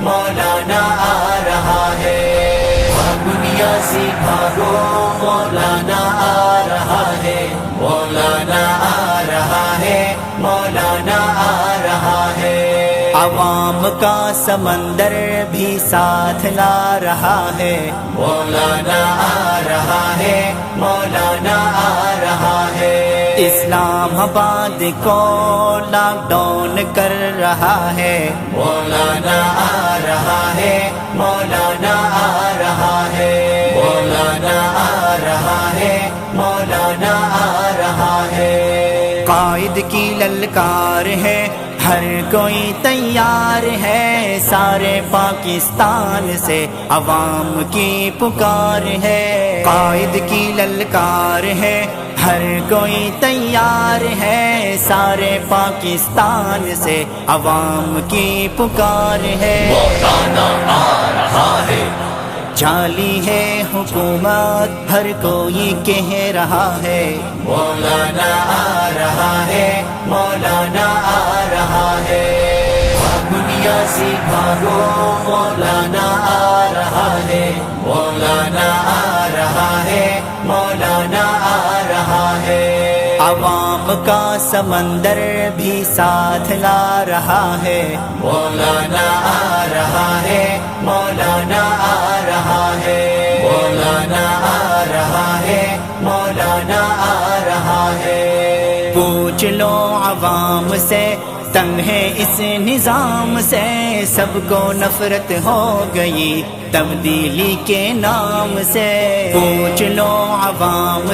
مولانا آ رہا ہے، دنیا سے بھاگو مولانا آ رہا ہے، مولانا آ رہا ہے، مولانا آ رہا ہے۔ عوام کا سمندر بھی ساتھ لا رہا ہے، مولانا آ رہا ہے، مولانا آ رہا ہے۔ اسلام آباد کو لاک ڈاؤن کر رہا ہے، مولانا آ رہا ہے، مولانا آ رہا ہے، مولانا آ رہا ہے، مولانا آ رہا ہے۔ قائد کی للکار ہے، ہر کوئی تیار ہے، سارے پاکستان سے عوام کی پکار ہے۔ قائد کی للکار ہے، ہر کوئی تیار ہے، سارے پاکستان سے عوام کی پکار ہے۔ مولانا آ رہا ہے، جعلی ہے حکومت ہر کوئی کہہ رہا ہے، مولانا آ رہا ہے، مولانا آ رہا ہے۔ دنیا سے بھاگو مولانا آ رہا ہے، مولانا آ رہا ہے، مولانا آ رہا ہے۔ عوام کا سمندر بھی ساتھ لا رہا ہے، مولانا آ رہا ہے، مولانا آ رہا ہے، مولانا آ رہا ہے، مولانا آ رہا ہے۔ پوچھ لو عوام سے، تنگ ہے اس نظام سے، سب کو نفرت ہو گئی تبدیلی کے نام سے۔ پوچھ لو عوام